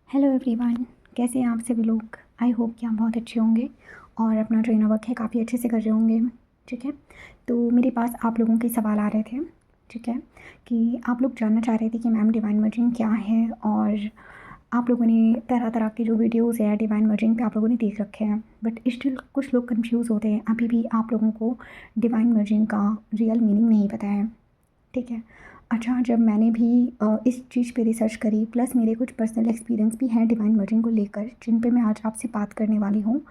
Hello everyone, कैसे हैं आप सभी लोग। आई होप कि आप बहुत अच्छे होंगे और अपना जो इनर वर्क है काफ़ी अच्छे से कर रहे होंगे। ठीक है, तो मेरे पास आप लोगों के सवाल आ रहे थे। ठीक है, कि आप लोग जानना चाह रहे थे कि मैम डिवाइन मर्जिंग क्या है, और आप लोगों ने तरह तरह के जो वीडियोज़ हैं डिवाइन मर्जिंग पे आप लोगों ने देख रखे हैं, बट स्टिल कुछ लोग कंफ्यूज होते हैं। अभी भी आप लोगों को डिवाइन मर्जिंग का रियल मीनिंग नहीं पता है। ठीक है, अच्छा, जब मैंने भी इस चीज़ पे रिसर्च करी, प्लस मेरे कुछ पर्सनल एक्सपीरियंस भी हैं डिवाइन मर्जिंग को लेकर, जिन पे मैं आज आपसे बात करने वाली हूँ।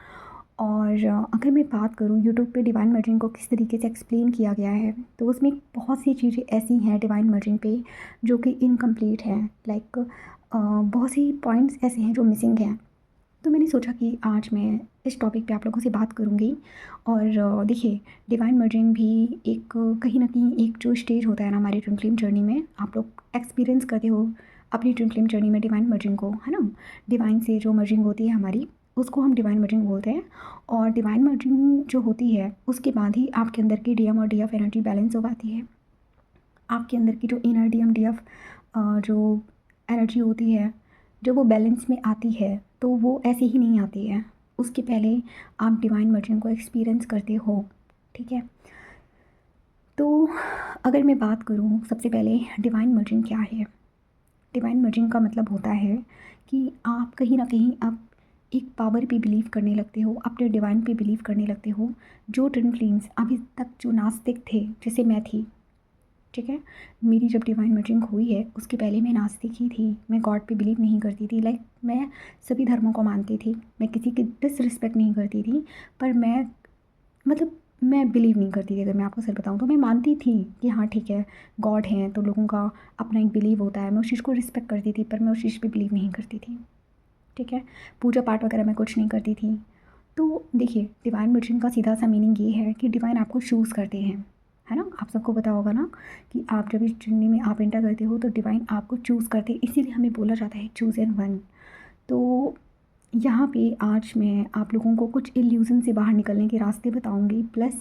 और अगर मैं बात करूँ यूट्यूब पे डिवाइन मर्जिंग को किस तरीके से एक्सप्लेन किया गया है, तो उसमें बहुत सी चीज़ें ऐसी हैं डिवाइन मर्जिंग पे जो कि इनकम्प्लीट हैं। लाइक बहुत सी पॉइंट्स ऐसे हैं जो मिसिंग हैं। तो मैंने सोचा कि आज मैं इस टॉपिक पे आप लोगों से बात करूँगी। और देखिए, डिवाइन मर्जिंग भी एक कहीं न कहीं एक जो स्टेज होता है ना हमारी ट्विन फ्लेम जर्नी में, आप लोग एक्सपीरियंस करते हो अपनी ट्विन फ्लेम जर्नी में डिवाइन मर्जिंग को, है ना। डिवाइन से जो मर्जिंग होती है हमारी, उसको हम डिवाइन मर्जिंग बोलते हैं। और डिवाइन मर्जिंग जो होती है उसके बाद ही आपके अंदर की डीएम और डीएफ एनर्जी बैलेंस हो पाती है। आपके अंदर की जो इनर डीएम डीएफ जो एनर्जी होती है, जब वो बैलेंस में आती है तो वो ऐसे ही नहीं आती है। उसके पहले आप डिवाइन मर्जिंग को एक्सपीरियंस करते हो। ठीक है, तो अगर मैं बात करूँ सबसे पहले डिवाइन मर्जिंग क्या है। डिवाइन मर्जिंग का मतलब होता है कि आप कहीं ना कहीं आप एक पावर पे बिलीव करने लगते हो, अपने डिवाइन पे बिलीव करने लगते हो। जो ट्विन फ्लेम्स अभी तक जो नास्तिक थे, जैसे मैं थी, ठीक है, मेरी जब डिवाइन मर्जिंग हुई है उसके पहले मैं नास्तिक ही थी। मैं गॉड पे बिलीव नहीं करती थी। लाइक मैं सभी धर्मों को मानती थी, मैं किसी की डिसरिस्पेक्ट नहीं करती थी, पर मैं मतलब मैं बिलीव नहीं करती थी। अगर मैं आपको सच बताऊँ तो मैं मानती थी कि हाँ ठीक है, गॉड हैं तो लोगों का अपना एक बिलीव होता है, मैं उस चीज़ को रिस्पेक्ट करती थी, पर मैं उस चीज़ पे बिलीव नहीं करती थी। ठीक है, पूजा पाठ वगैरह मैं कुछ नहीं करती थी। तो देखिए, डिवाइन मर्जिंग का सीधा सा मीनिंग ये है कि डिवाइन आपको चूज़ करते हैं, है ना। आप सबको पता होगा ना कि आप जब इस जर्नी में आप एंटर करते हो तो डिवाइन आपको चूज़ करते हैं, इसीलिए हमें बोला जाता है चूज़ एंड वन। तो यहाँ पे आज मैं आप लोगों को कुछ इल्यूज़न से बाहर निकलने के रास्ते बताऊँगी, प्लस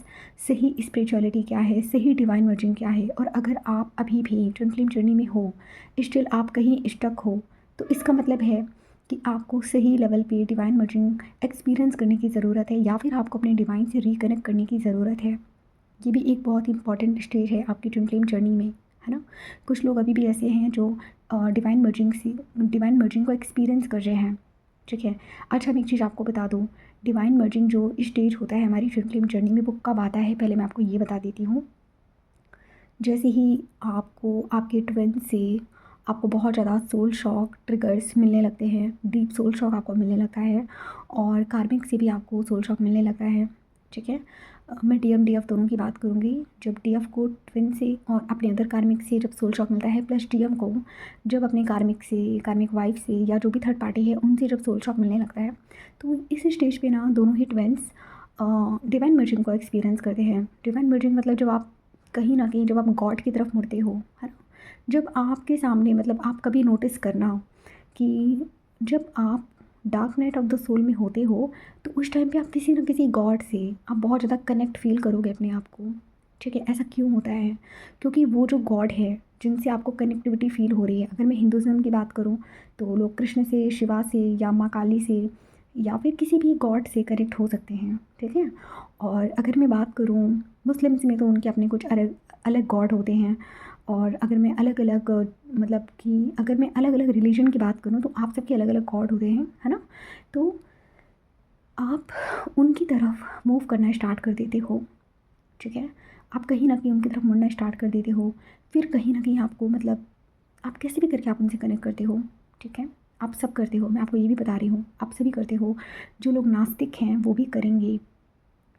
सही स्पिरिचुअलिटी क्या है, सही डिवाइन मर्जिंग क्या है। और अगर आप अभी भी ट्विन फ्लेम जर्नी में हो, स्टिल आप कहीं स्टक हो, तो इसका मतलब है कि आपको सही लेवल पे डिवाइन मर्जिंग एक्सपीरियंस करने की ज़रूरत है, या फिर आपको अपने डिवाइन से रिकनेक्ट करने की ज़रूरत है। ये भी एक बहुत इंपॉर्टेंट स्टेज है आपकी ट्विन फ्लेम जर्नी में, है ना। कुछ लोग अभी भी ऐसे हैं जो डिवाइन मर्जिंग को एक्सपीरियंस कर रहे हैं। ठीक है, अच्छा, मैं एक चीज़ आपको बता दूँ, डिवाइन मर्जिंग जो स्टेज होता है हमारी ट्विन फ्लेम जर्नी में, वो कब आता है पहले मैं आपको ये बता देती हूँ। जैसे ही आपको आपके ट्विन से आपको बहुत ज़्यादा सोल शॉक ट्रिगर्स मिलने लगते हैं, डीप सोल शॉक आपको मिलने लगता है, और कार्मिक से भी आपको सोल शॉक मिलने लगता है। ठीक है, मैं डीएम डीएफ दोनों की बात करूँगी। जब डीएफ को ट्विन से और अपने अदर कार्मिक से जब सोल शॉक मिलता है, प्लस डीएम को जब अपने कार्मिक से, कार्मिक वाइफ से, या जो भी थर्ड पार्टी है उनसे जब सोल शॉक मिलने लगता है, तो इस स्टेज पे ना दोनों ही ट्विन्स डिवाइन मर्जिंग को एक्सपीरियंस करते हैं। डिवाइन मर्जिंग मतलब जब आप कहीं ना कहीं जब आप गॉड की तरफ मुड़ते हो, है ना। जब आपके सामने, मतलब आप कभी नोटिस करना कि जब आप dark night of the soul में होते हो, तो उस टाइम पे आप किसी न किसी गॉड से आप बहुत ज़्यादा कनेक्ट फील करोगे अपने आप को। ठीक है, ऐसा क्यों होता है? क्योंकि वो जो गॉड है जिनसे आपको कनेक्टिविटी फील हो रही है, अगर मैं हिंदुज़्म की बात करूँ तो लोग कृष्ण से, शिवा से, या माँ काली से, या फिर किसी भी गॉड से कनेक्ट हो सकते हैं। ठीक है, और अगर मैं बात करूँ मुस्लिम्स में, तो उनके अपने कुछ अलग अलग गॉड होते हैं। और अगर मैं अलग अलग मतलब कि अगर मैं अलग अलग रिलीजन की बात करूँ तो आप सबके अलग अलग गॉड होते हैं, है ना। तो आप उनकी तरफ मूव करना स्टार्ट कर देते हो। ठीक है, आप कहीं ना कहीं उनकी तरफ मुड़ना स्टार्ट कर देते हो। फिर कहीं ना कहीं आपको, मतलब आप कैसे भी करके आप उनसे कनेक्ट करते हो। ठीक है, आप सब करते हो, मैं आपको ये भी बता रही हूँ, आप सभी करते हो। जो लोग नास्तिक हैं वो भी करेंगे।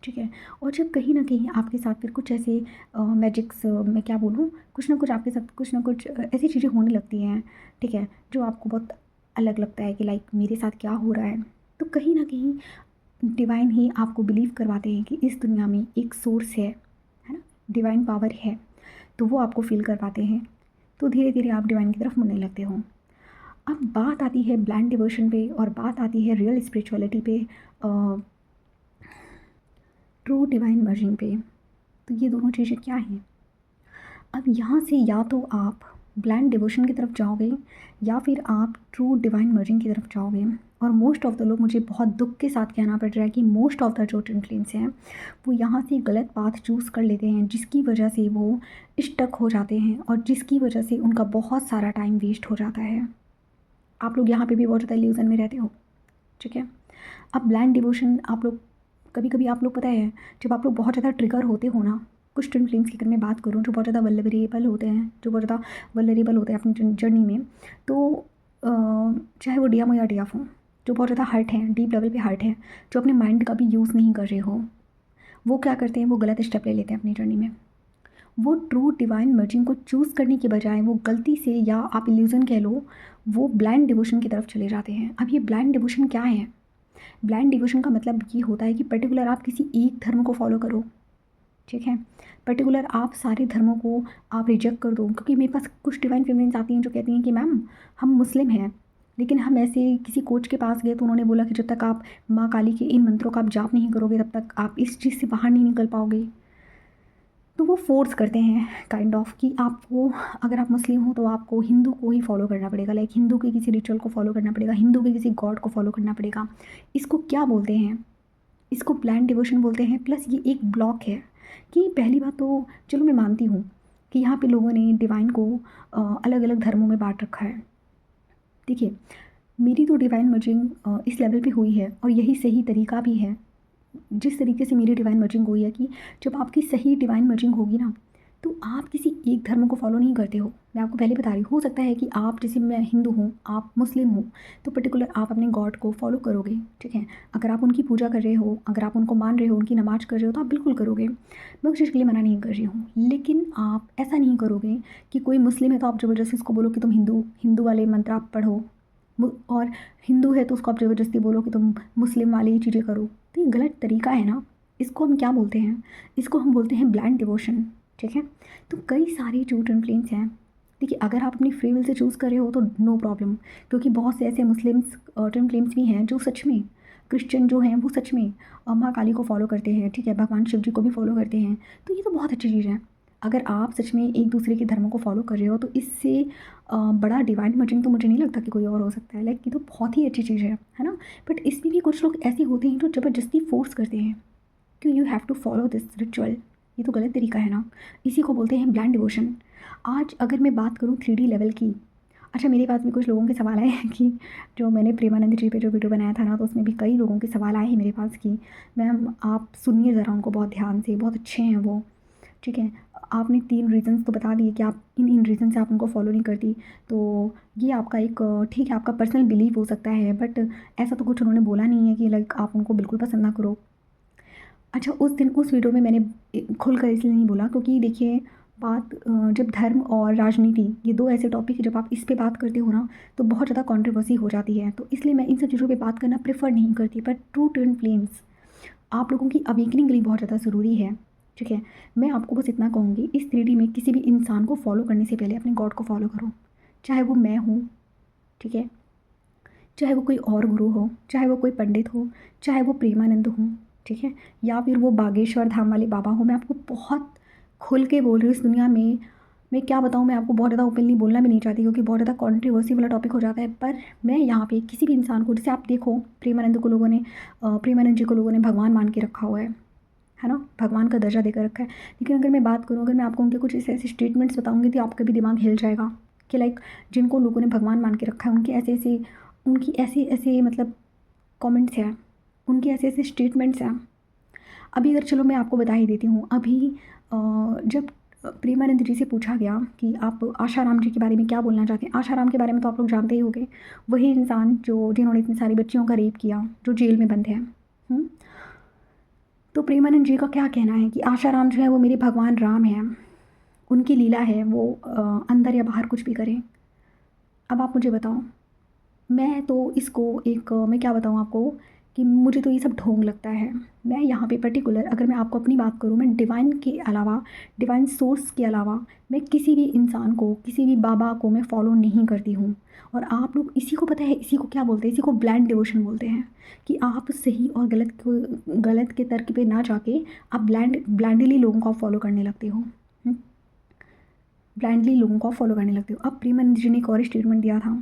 ठीक है, और जब कहीं न कहीं आपके साथ फिर कुछ ऐसे मैजिक्स, मैं क्या बोलूँ, कुछ ना कुछ आपके साथ कुछ ना कुछ ऐसी चीज़ें होने लगती हैं, ठीक है, जो आपको बहुत अलग लगता है कि लाइक मेरे साथ क्या हो रहा है। तो कहीं न कहीं डिवाइन ही आपको बिलीव करवाते हैं कि इस दुनिया में एक सोर्स है ना, डिवाइन पावर है, तो वो आपको फ़ील करवाते हैं। तो धीरे-धीरे आप डिवाइन की तरफ मुड़ने लगते हो। अब बात आती है ब्लाइंड डिवोशन पे, और बात आती है रियल स्पिरिचुअलिटी पे, ट्रू डिवाइन मर्जिंग पे। तो ये दोनों चीज़ें क्या हैं? अब यहाँ से या तो आप ब्लाइंड डिवोशन की तरफ जाओगे या फिर आप ट्रू डिवाइन मर्जिंग की तरफ जाओगे। और मोस्ट ऑफ द लोग, मुझे बहुत दुख के साथ कहना पड़ रहा है कि मोस्ट ऑफ द जो ट्विन फ्लेम्स हैं वो यहाँ से गलत पाथ चूज़ कर लेते हैं, जिसकी वजह से वो स्टक हो जाते हैं और जिसकी वजह से उनका बहुत सारा टाइम वेस्ट हो जाता है। आप लोग यहाँ पे भी बहुत ज़्यादा इल्यूजन में रहते हो, ठीक है। अब ब्लाइंड डिवोशन आप लोग कभी कभी, आप लोग पता है, जब आप लोग बहुत ज़्यादा ट्रिगर होते हो ना, कुछ ट्विन फ्लेम्स की अगर मैं बात करूँ जो बहुत ज़्यादा वल्नरेबल होते हैं, जो बहुत ज़्यादा वल्नरेबल होते हैं अपनी जर्नी में, तो चाहे वो डीएम हो या डीएफ हो, जो बहुत ज़्यादा हर्ट हैं, डीप लेवल पे हर्ट हैं, जो अपने माइंड का भी यूज़ नहीं कर रहे हो, वो क्या करते हैं, वो गलत स्टेप ले लेते हैं अपनी जर्नी में। वो ट्रू डिवाइन मर्जिंग को चूज़ करने के बजाय वो गलती से, या आप इल्यूजन कह लो, वो ब्लाइंड डिवोशन की तरफ चले जाते हैं। अब ये ब्लाइंड डिवोशन क्या है? ब्लाइंड डिवोशन का मतलब ये होता है कि पर्टिकुलर आप किसी एक धर्म को फॉलो करो, ठीक है। पर्टिकुलर आप सारे धर्मों को आप रिजेक्ट कर दो। क्योंकि मेरे पास कुछ डिवाइन फेमिनिन्स आती हैं जो कहती हैं कि मैम हम मुस्लिम हैं, लेकिन हम ऐसे किसी कोच के पास गए तो उन्होंने बोला कि जब तक आप माँ काली के इन मंत्रों का आप जाप नहीं करोगे तब तक आप इस चीज़ से बाहर नहीं निकल पाओगे। तो वो फोर्स करते हैं काइंड ऑफ कि आपको, अगर आप मुस्लिम हो तो आपको हिंदू को ही फॉलो करना पड़ेगा, लाइक हिंदू के किसी रिचुअल को फॉलो करना पड़ेगा, हिंदू के किसी गॉड को फॉलो करना पड़ेगा। इसको क्या बोलते हैं? इसको ब्लाइंड डिवोशन बोलते हैं। प्लस ये एक ब्लॉक है कि पहली बात तो चलो मैं मानती हूँ कि यहाँ पे लोगों ने डिवाइन को अलग अलग धर्मों में बांट रखा है। देखिए, मेरी तो डिवाइन मर्जिंग इस लेवल पे हुई है और यही सही तरीका भी है। जिस तरीके से मेरी डिवाइन मर्जिंग हुई है कि जब आपकी सही डिवाइन मर्जिंग होगी ना, तो आप किसी एक धर्म को फॉलो नहीं करते हो। मैं आपको पहले बता रही हूँ, हो सकता है कि आप, जैसे मैं हिंदू हूँ, आप मुस्लिम हो, तो पर्टिकुलर आप अपने गॉड को फॉलो करोगे, ठीक है। अगर आप उनकी पूजा कर रहे हो, अगर आप उनको मान रहे हो, उनकी नमाज कर रहे हो, तो आप बिल्कुल करोगे। मैं उस चीज़ के लिए मना नहीं कर रही हूँ, लेकिन आप ऐसा नहीं करोगे कि कोई मुस्लिम है तो आप ज़बरदस्ती उसको बोलो कि तुम हिंदू हिंदू वाले मंत्र आप पढ़ो, और हिंदू है तो उसको आप ज़बरदस्ती बोलो कि तुम मुस्लिम वाली चीज़ें करो। तो ये गलत तरीका है ना। इसको हम क्या बोलते हैं? इसको हम बोलते हैं ब्लाइंड डिवोशन, ठीक है। तो कई सारे जो ट्विन फ्लेम्स हैं, देखिए अगर आप अपनी फ्री विल से चूज़ कर रहे हो तो नो प्रॉब्लम, क्योंकि बहुत से ऐसे मुस्लिम्स ट्विन फ्लेम्स भी हैं जो सच में, क्रिश्चियन जो हैं वो सच में माँ काली को फॉलो करते हैं, ठीक है, भगवान शिव जी को भी फॉलो करते हैं। तो ये तो बहुत अच्छी चीज़ है। अगर आप सच में एक दूसरे के धर्मों को फॉलो कर रहे हो तो इससे बड़ा डिवाइन मर्जिंग तो मुझे नहीं लगता कि कोई और हो सकता है। लाइक ये तो बहुत ही अच्छी चीज़ है ना। बट इसमें भी कुछ लोग ऐसे होते हैं जो ज़बरदस्ती फोर्स करते हैं कि you have to follow this ritual. ये तो गलत तरीका है ना। इसी को बोलते हैं ब्लाइंड डिवोशन। आज अगर मैं बात करूँ 3D लेवल की, अच्छा मेरे पास भी कुछ लोगों के सवाल आए हैं कि जो मैंने प्रेमानंद जी पे जो वीडियो बनाया था ना, तो उसमें भी कई लोगों के सवाल आए हैं मेरे पास कि मैम आप सुनिए ज़रा उनको बहुत ध्यान से, बहुत अच्छे हैं वो, ठीक है। आपने 3 रीज़न्स तो बता दिए कि आप इन रीज़न से आप उनको फॉलो नहीं करती, तो ये आपका एक ठीक है, आपका पर्सनल बिलीफ हो सकता है, बट ऐसा तो कुछ उन्होंने बोला नहीं है कि लाइक आप उनको बिल्कुल पसंद ना करो। अच्छा, उस दिन उस वीडियो में मैंने खुलकर इसलिए नहीं बोला क्योंकि देखिए बात, जब धर्म और राजनीति, ये 2 ऐसे टॉपिक जब आप इस पे बात करते हो ना, तो बहुत ज़्यादा कंट्रोवर्सी हो जाती है। तो इसलिए मैं इन सब चीज़ों पे बात करना प्रेफर नहीं करती। पर ट्रू ट्विन फ्लेम्स, आप लोगों की अवेकनिंग के लिए बहुत ज़्यादा ज़रूरी है, ठीक है। मैं आपको बस इतना कहूँगी, इस 3D में किसी भी इंसान को फॉलो करने से पहले अपने गॉड को फॉलो करो। चाहे वो मैं हूँ, ठीक है, चाहे वो कोई और गुरु हो, चाहे वो कोई पंडित हो, चाहे वो प्रेमानंद हो, ठीक है, या फिर वो बागेश्वर धाम वाले बाबा हो। मैं आपको बहुत खुल के बोल रही हूँ, इस दुनिया में मैं क्या बताऊँ, मैं आपको बहुत ज़्यादा ओपनली बोलना भी नहीं चाहती क्योंकि बहुत ज़्यादा कंट्रोवर्सी वाला टॉपिक हो जाता है। पर मैं यहाँ पे किसी भी इंसान को, जैसे आप देखो प्रेमानंद को लोगों ने प्रेमानंद जी को लोगों ने भगवान मान के रखा हुआ है ना, भगवान का दर्जा देकर रखा है। लेकिन अगर मैं बात करूँ, अगर मैं आपको उनके कुछ ऐसे ऐसे स्टेटमेंट्स बताऊँगी तो आपका भी दिमाग हिल जाएगा कि लाइक जिनको लोगों ने भगवान मान के रखा है उनके ऐसे ऐसे, उनकी ऐसे ऐसे मतलब कमेंट्स हैं, उनके ऐसे ऐसे स्टेटमेंट्स हैं। अभी अगर चलो मैं आपको बता ही देती हूँ, अभी जब प्रेमानंद जी से पूछा गया कि आप आशाराम जी के बारे में क्या बोलना चाहते हैं। आशाराम के बारे में तो आप लोग जानते ही होंगे, वही इंसान जो जिन्होंने इतनी सारी बच्चियों का रेप किया, जो जेल में बंद हैं। तो प्रेमानंद जी का क्या कहना है कि आशाराम जो है वो मेरे भगवान राम हैं, उनकी लीला है, वो अंदर या बाहर कुछ भी करें। अब आप मुझे बताओ, मैं तो इसको एक मैं क्या बताऊँ आपको कि मुझे तो ये सब ढोंग लगता है। मैं यहाँ पे पर्टिकुलर अगर मैं आपको अपनी बात करूँ, मैं डिवाइन के अलावा, डिवाइन सोर्स के अलावा मैं किसी भी इंसान को, किसी भी बाबा को मैं फॉलो नहीं करती हूँ। और आप लोग इसी को पता है, इसी को क्या बोलते हैं, इसी को ब्लाइंड डिवोशन बोलते हैं कि आप सही और गलत के तर्क पे ना जाके आप ब्लाइंडली लोगों को फॉलो करने लगते हो। ब्लाइंडली लोगों को फॉलो करने लगते हो। अब प्रेमानंद जी ने एक और स्टेटमेंट दिया था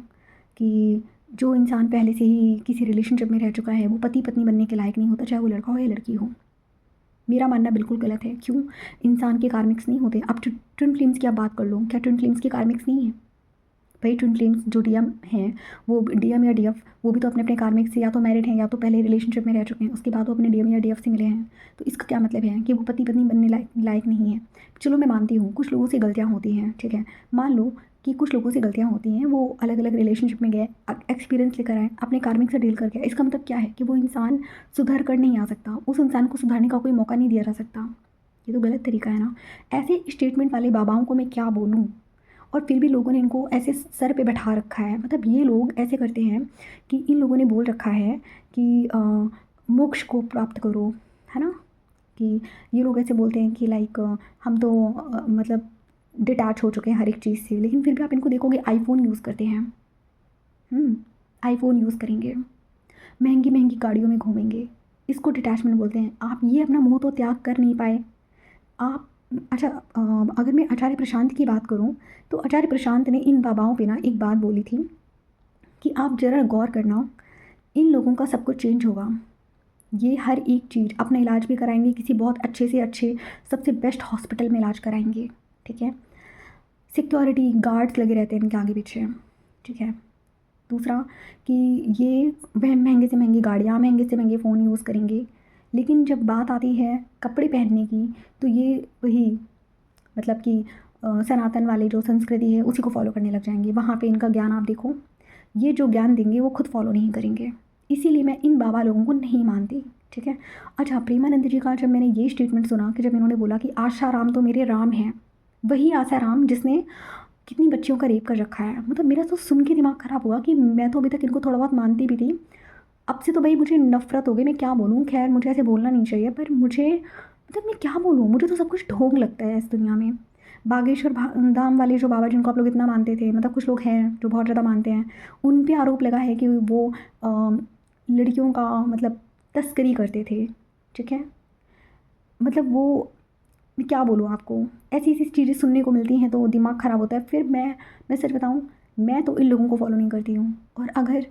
कि जो इंसान पहले से ही किसी रिलेशनशिप में रह चुका है वो पति पत्नी बनने के लायक नहीं होता, चाहे वो लड़का हो या लड़की हो। मेरा मानना बिल्कुल गलत है। क्यों? इंसान के कार्मिक्स नहीं होते। अब ट्विन फ्लेम्स की आप बात कर लो, क्या ट्विन फ्लेम्स के कार्मिक्स नहीं है? भाई ट्विन फ्लेम्स जो डीएम हैं, वो डीएम या डीएफ, वो भी तो अपने अपने कार्मिक से या तो मैरिड हैं या तो पहले रिलेशनशिप में रह चुके हैं, उसके बाद वो अपने डीएम या डीएफ से मिले हैं। तो इसका क्या मतलब है कि वो पति पत्नी बनने लायक नहीं है? चलो मैं मानती हूँ कुछ लोगों से गलतियाँ होती हैं, ठीक है, मान लो कि कुछ लोगों से गलतियाँ होती हैं, वो अलग अलग रिलेशनशिप में गए, एक्सपीरियंस लेकर आए, अपने कार्मिक से डील कर गए। इसका मतलब क्या है कि वो इंसान सुधर कर नहीं आ सकता, उस इंसान को सुधारने का कोई मौका नहीं दिया जा सकता। ये तो गलत तरीका है ना। ऐसे स्टेटमेंट वाले बाबाओं को मैं क्या बोलूँ? और फिर भी लोगों ने इनको ऐसे सर पे बैठा रखा है। मतलब ये लोग ऐसे करते हैं कि इन लोगों ने बोल रखा है कि मोक्ष को प्राप्त करो, है ना। कि ये लोग ऐसे बोलते हैं कि लाइक हम तो मतलब डिटैच हो चुके हैं हर एक चीज़ से, लेकिन फिर भी आप इनको देखोगे आईफोन यूज़ करते हैं। आईफोन यूज़ करेंगे, महंगी महंगी गाड़ियों में घूमेंगे, इसको डिटैचमेंट बोलते हैं। आप ये अपना मोह तो त्याग कर नहीं पाए। आप अच्छा, अगर मैं आचार्य प्रशांत की बात करूं तो आचार्य प्रशांत ने इन बाबाओं पे ना एक बात बोली थी कि आप ज़रा गौर करना, इन लोगों का सब कुछ चेंज होगा। ये हर एक चीज़, अपना इलाज भी कराएंगे किसी बहुत अच्छे से अच्छे सबसे बेस्ट हॉस्पिटल में इलाज कराएंगे, ठीक है। सिक्योरिटी गार्ड्स लगे रहते हैं इनके आगे पीछे, ठीक है। दूसरा कि ये वह महंगे से महंगी गाड़ियाँ, महंगे से महंगे फ़ोन यूज़ करेंगे, लेकिन जब बात आती है कपड़े पहनने की तो ये वही मतलब कि सनातन वाली जो संस्कृति है उसी को फॉलो करने लग जाएंगे। वहाँ पे इनका ज्ञान आप देखो, ये जो ज्ञान देंगे वो खुद फॉलो नहीं करेंगे। इसीलिए मैं इन बाबा लोगों को नहीं मानती, ठीक है। अच्छा, प्रेमानंद जी का जब मैंने ये स्टेटमेंट सुना कि जब इन्होंने बोला कि आशा राम तो मेरे राम हैं, वही आशा राम जिसने कितनी बच्चियों का रेप कर रखा है। मतलब मेरा तो सुन के दिमाग ख़राब हुआ कि मैं तो अभी तक इनको थोड़ा बहुत मानती भी थी, अब से तो भाई मुझे नफ़रत हो गई। मैं क्या बोलूँ, खैर मुझे ऐसे बोलना नहीं चाहिए, पर मुझे मतलब मैं क्या बोलूँ, मुझे तो सब कुछ ढोंग लगता है इस दुनिया में। बागेश्वर धाम वाले जो बाबा जिनको आप लोग इतना मानते थे, मतलब कुछ लोग हैं जो बहुत ज़्यादा मानते हैं, उन पे आरोप लगा है कि वो लड़कियों का मतलब तस्करी करते थे, ठीक है। मतलब वो, मैं क्या बोलूँ आपको, ऐसी ऐसी चीज़ें सुनने को मिलती हैं तो दिमाग ख़राब होता है। फिर मैं सच बताऊँ, मैं तो इन लोगों को फॉलो नहीं करती हूँ। और अगर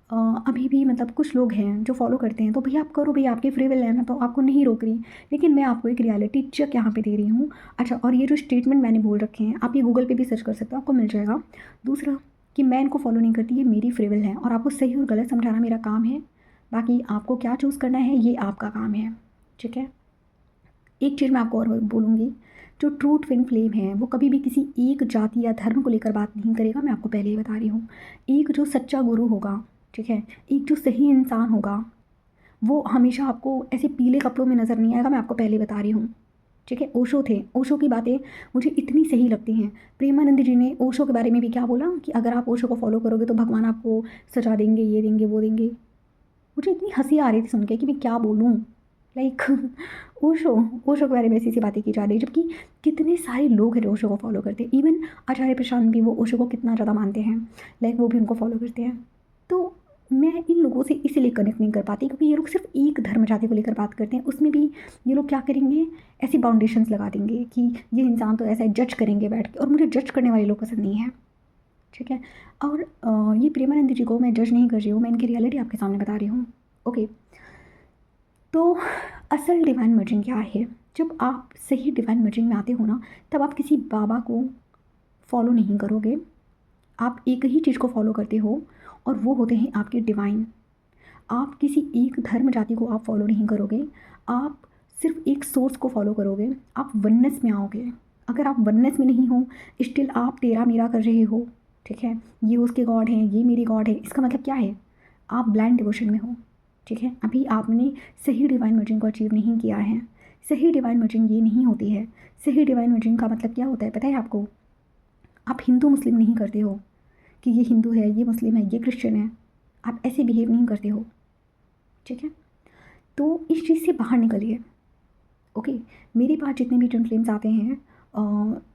अभी भी मतलब कुछ लोग हैं जो फॉलो करते हैं तो भैया आप करो, भैया आपके फ्री विल है, मैं तो आपको नहीं रोक रही, लेकिन मैं आपको एक रियलिटी चेक यहाँ पे दे रही हूँ। अच्छा, और ये जो स्टेटमेंट मैंने बोल रखे हैं आप ये गूगल पे भी सर्च कर सकते हो, आपको मिल जाएगा। दूसरा कि मैं इनको फॉलो नहीं करती, ये मेरी फ्री विल है और आपको सही और गलत समझाना मेरा काम है। बाकी आपको क्या चूज़ करना है ये आपका काम है, ठीक है। एक चीज़ मैं आपको और बोलूँगी, जो ट्रू ट्विन फ्लेम है वो कभी भी किसी एक जाति या धर्म को लेकर बात नहीं करेगा, मैं आपको पहले ही बता रही हूँ। एक जो सच्चा गुरु होगा, ठीक है, एक जो सही इंसान होगा, वो हमेशा आपको ऐसे पीले कपड़ों में नज़र नहीं आएगा, मैं आपको पहले बता रही हूँ, ठीक है। ओशो थे, ओशो की बातें मुझे इतनी सही लगती हैं। प्रेमानंद जी ने ओशो के बारे में भी क्या बोला कि अगर आप ओशो को फॉलो करोगे तो भगवान आपको सजा देंगे, ये देंगे, वो देंगे। मुझे इतनी हंसी आ रही थी सुन के कि मैं क्या बोलूँ, लाइक ओशो ओशो के बारे में ऐसी ऐसी बातें की जा रही है, जबकि कितने सारे लोग हैं जो ओशो को फॉलो करते हैं। इवन आचार्य प्रशांत भी वो ओशो को कितना ज़्यादा मानते हैं, लाइक वो भी उनको फॉलो करते हैं। तो मैं इन लोगों से इसीलिए कनेक्ट नहीं कर पाती क्योंकि ये लोग सिर्फ एक धर्म जाति को लेकर बात करते हैं, उसमें भी ये लोग क्या करेंगे, ऐसी बाउंडेशंस लगा देंगे कि ये इंसान तो ऐसा है, जज करेंगे बैठ के, और मुझे जज करने वाले लोग पसंद नहीं है, ठीक है। और ये प्रेमानंद जी को मैं जज नहीं कर रही हूँ, मैं इनकी रियलिटी आपके सामने बता रही हूँ, ओके। तो असल डिवाइन मर्जिंग क्या है? जब आप सही डिवाइन मर्जिंग में आते हो ना, तब आप किसी बाबा को फॉलो नहीं करोगे, आप एक ही चीज़ को फॉलो करते हो और वो होते हैं आपके डिवाइन। आप किसी एक धर्म जाति को आप फॉलो नहीं करोगे, आप सिर्फ एक सोर्स को फॉलो करोगे, आप वननेस में आओगे। अगर आप वननेस में नहीं हो, स्टिल आप तेरा मेरा कर रहे हो, ठीक है, ये उसके गॉड हैं, ये मेरी गॉड है, इसका मतलब क्या है, आप ब्लाइंड डिवोशन में हो, ठीक है। अभी आपने सही डिवाइन मर्जिंग को अचीव नहीं किया है। सही डिवाइन मर्जिंग ये नहीं होती है। सही डिवाइन मर्जिंग का मतलब क्या होता है पता है आपको? आप हिंदू मुस्लिम नहीं करते हो कि ये हिंदू है, ये मुस्लिम है, ये क्रिश्चियन है, आप ऐसे बिहेव नहीं करते हो, ठीक है। तो इस चीज़ से बाहर निकलिए, ओके। मेरे पास जितने भी ट्विन फ्लेम्स आते हैं,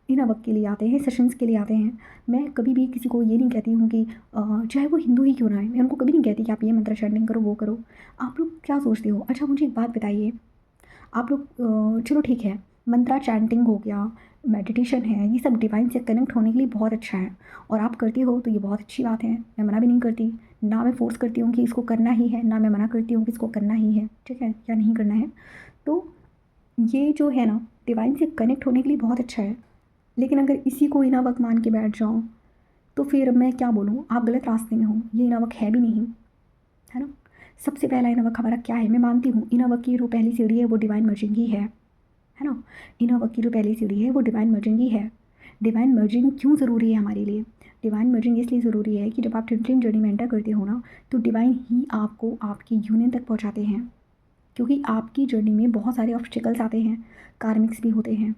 इन वर्क के लिए आते हैं, सेशंस के लिए आते हैं, मैं कभी भी किसी को ये नहीं कहती हूँ कि चाहे वो हिंदू ही क्यों ना है, मैं उनको कभी नहीं कहती कि आप ये मंत्र चैंटिंग करो, वो करो। आप लोग क्या सोचते हो? अच्छा मुझे एक बात बताइए, आप लोग चलो ठीक है, मंत्रा चैंटिंग हो गया, मेडिटेशन है, ये सब डिवाइन से कनेक्ट होने के लिए बहुत अच्छा है और आप करती हो तो ये बहुत अच्छी बात है। मैं मना भी नहीं करती, ना मैं फ़ोर्स करती हूँ कि इसको करना ही है, ना मैं मना करती हूँ कि इसको करना ही है, ठीक है, या नहीं करना है। तो ये जो है ना डिवाइन से कनेक्ट होने के लिए बहुत अच्छा है। लेकिन अगर इसी को इना वक्त मान के बैठ जाओ तो फिर मैं क्या बोलूँ, आप गलत रास्ते में हो। ये इना वक्त है भी नहीं, है ना। सबसे पहला इना वक्त हमारा क्या है, मैं मानती हूँ इना वक्त की जो पहली सीढ़ी है वो डिवाइन मर्जिंग ही है ना। इना वक्त की जो पहली सीढ़ी है वो डिवाइन मर्जिंग ही है। डिवाइन मर्जिंग क्यों ज़रूरी है हमारे लिए? डिवाइन मर्जिंग इसलिए ज़रूरी है कि जब आप ट्विन फ्लेम जर्नी में एंटर करते हो ना, तो डिवाइन ही आपको आपकी यूनियन तक पहुंचाते हैं, क्योंकि आपकी जर्नी में बहुत सारे ऑब्स्टिकल्स आते हैं, कार्मिक्स भी होते हैं,